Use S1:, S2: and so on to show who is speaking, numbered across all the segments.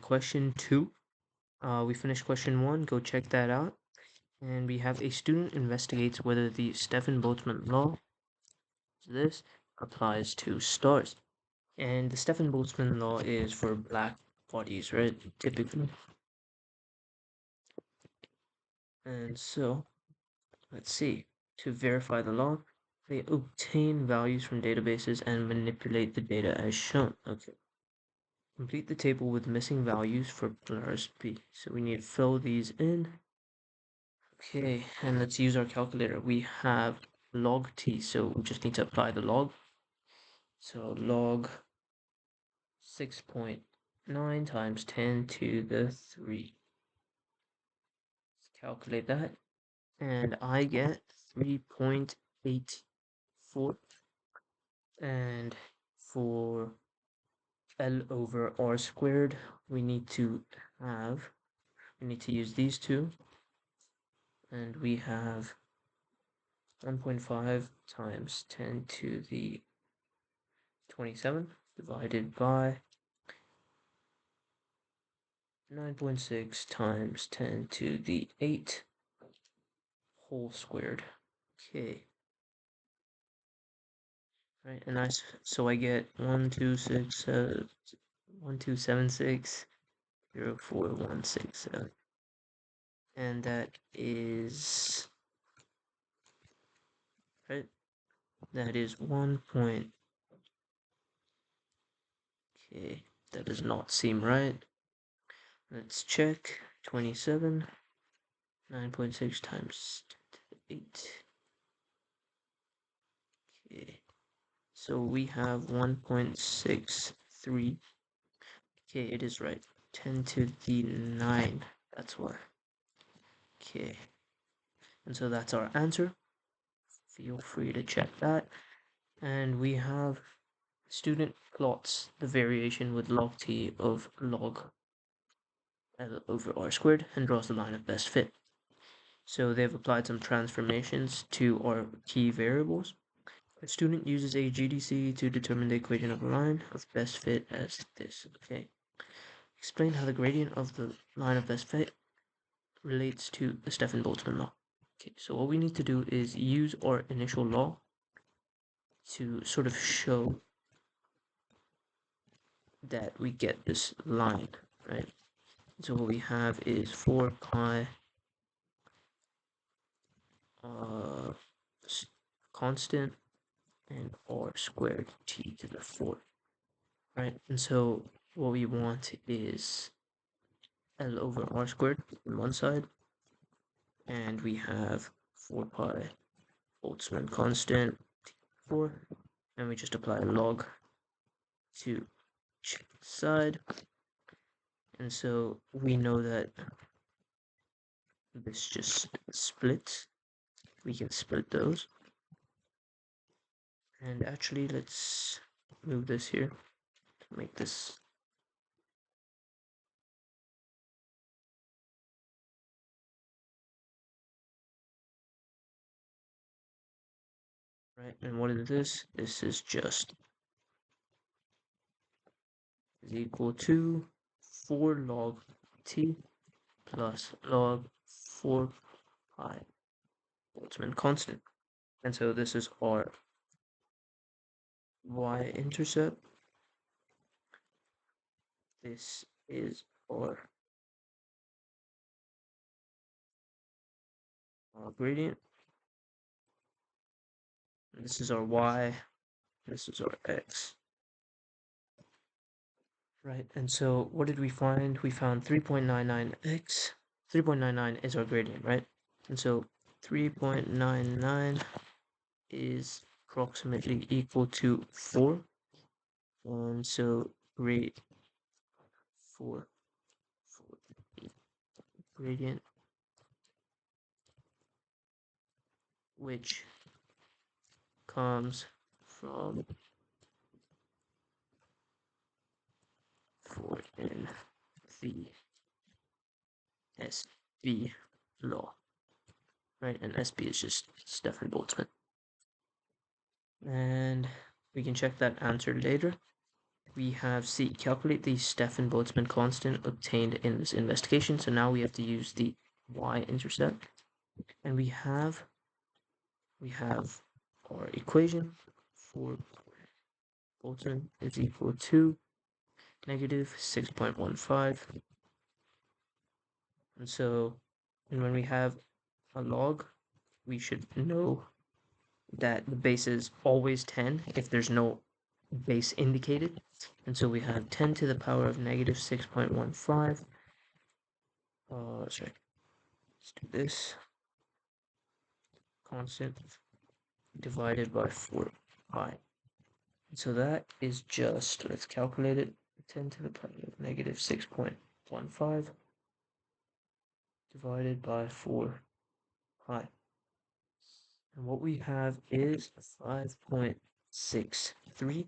S1: Question 2. We finished question 1. Go check that out. And we have a student investigates whether the Stefan-Boltzmann law, this, applies to stars. And the Stefan-Boltzmann law is for black bodies, right? Typically. And so, let's see. To verify the law, they obtain values from databases and manipulate the data as shown. Okay. Complete the table with missing values for Polaris B. So we need to fill these in. Okay, and let's use our calculator. We have log t, so we just need to apply the log. So log 6.9 times 10 to the 3. Let's calculate that. And I get 3.84. And for L over R squared, we need to use these two. And we have 1.5 times 10 to the 27 divided by 9.6 times 10 to the 8 whole squared. Okay. Right, and so I get 127604167, and that is right. That is 1 point. Okay, that does not seem right. Let's check. 27, 9.6 times 8. Okay, so we have 1.63. Okay, it is right. 10 to the 9. That's why. Okay, and so that's our answer. Feel free to check that. And we have student plots the variation with log t of log L over R squared and draws the line of best fit. So they've applied some transformations to our key variables. The student uses a GDC to determine the equation of a line of best fit as this. Okay. Explain how the gradient of the line of best fit relates to the Stefan-Boltzmann law. Okay, so what we need to do is use our initial law to sort of show that we get this line, right? So what we have is 4 pi constant and r squared t to the 4, right? And so what we want is L over R squared on one side, and we have 4 pi Boltzmann constant 4, and we just apply log to each side, and so we know that this just splits. We can split those, and actually let's move this here to make this right. And what is this? This is just is equal to 4 log t plus log 4 pi Boltzmann constant. And so this is our y-intercept. This is our gradient. This is our y. This is our x. Right, and so what did we find? We found 3.99x. 3.99 is our gradient, right? And so 3.99 is approximately equal to 4. And so grade 4 for the gradient, which comes from 4 in the SB law, right? And SB is just Stefan-Boltzmann. And we can check that answer later. We have C, calculate the Stefan-Boltzmann constant obtained in this investigation. So now we have to use the y-intercept, and we have our equation for Boltzmann is equal to negative 6.15. And so, and when we have a log, we should know that the base is always 10 if there's no base indicated. And so we have 10 to the power of negative 6.15. Sorry, let's do this. Constant divided by 4 pi. So that is just, let's calculate it, 10 to the power of negative 6.15 divided by 4 pi. And what we have is 5.63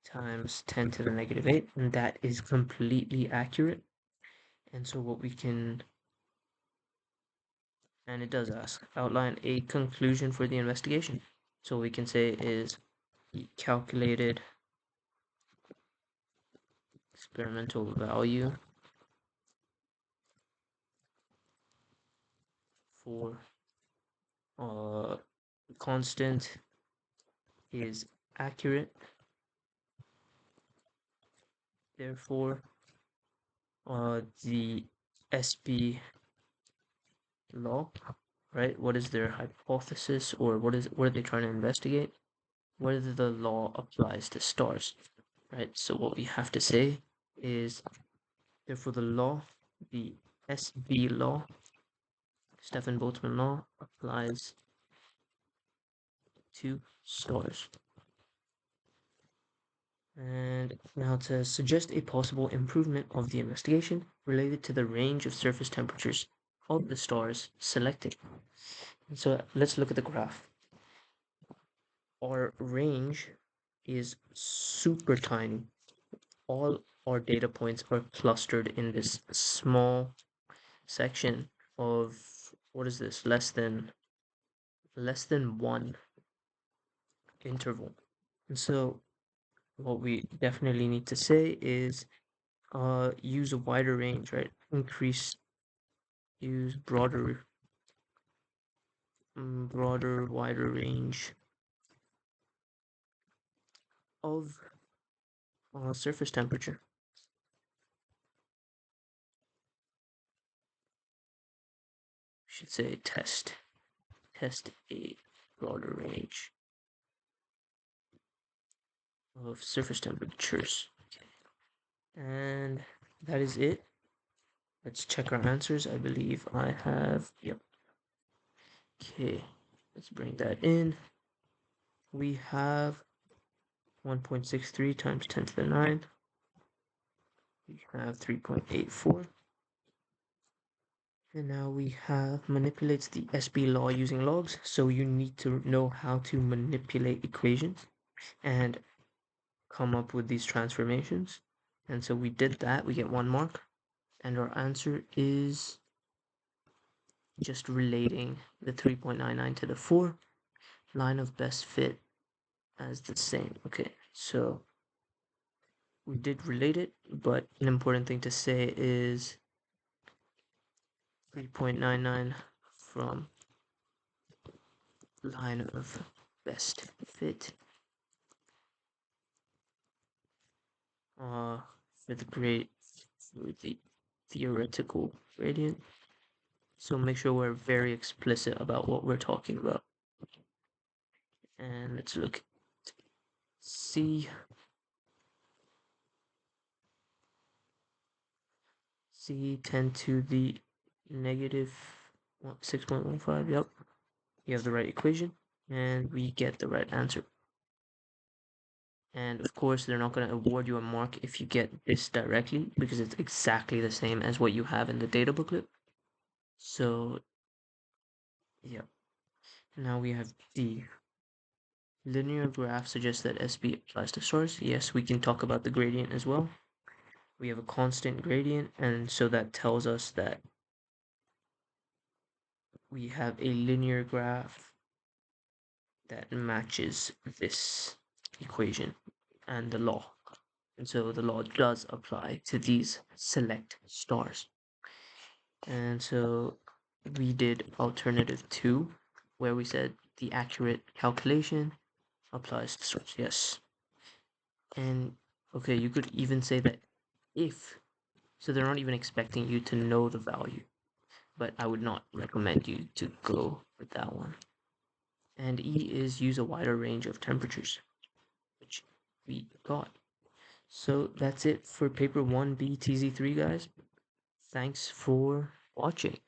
S1: times 10 to the negative 8, and that is completely accurate. And so what we can, and it does ask, outline a conclusion for the investigation. So what we can say is the calculated experimental value for constant is accurate. Therefore, the SB law, right? What is their hypothesis, or what are they trying to investigate? Whether the law applies to stars, right? So what we have to say is, therefore, the SB law, Stefan-Boltzmann law, applies to stars. And now to suggest a possible improvement of the investigation related to the range of surface temperatures of the stars selected. And so let's look at the graph. Our range is super tiny. All our data points are clustered in this small section of, what is this, less than 1 interval. And so what we definitely need to say is use a wider range, right? Use broader, wider range of surface temperature. Should say test a broader range of surface temperatures. Okay. And that is it. Let's check our answers. I believe I have, yep. Okay, let's bring that in. We have 1.63 times 10 to the 9. We have 3.84. And now we have manipulates the SB law using logs. So you need to know how to manipulate equations and come up with these transformations. And so we did that. We get 1 mark. And our answer is just relating the 3.99 to the 4. Line of best fit as the same. Okay, so we did relate it, but an important thing to say is 3.99 from line of best fit for the theoretical gradient. So make sure we're very explicit about what we're talking about. And let's look at C. C 10 to the negative 6.15. Yep, you have the right equation, and we get the right answer. And of course, they're not going to award you a mark if you get this directly, because it's exactly the same as what you have in the data booklet. So, yeah. Now we have D. Linear graph suggests that SB applies to source. Yes, we can talk about the gradient as well. We have a constant gradient, and so that tells us that we have a linear graph that matches this equation and the law. And so the law does apply to these select stars. And so we did alternative 2, where we said the accurate calculation applies to stars. Yes. And okay, you could even say that if, so they're not even expecting you to know the value, but I would not recommend you to go with that one. And E is use a wider range of temperatures, which we got. So that's it for paper 1B TZ3, guys. Thanks for watching.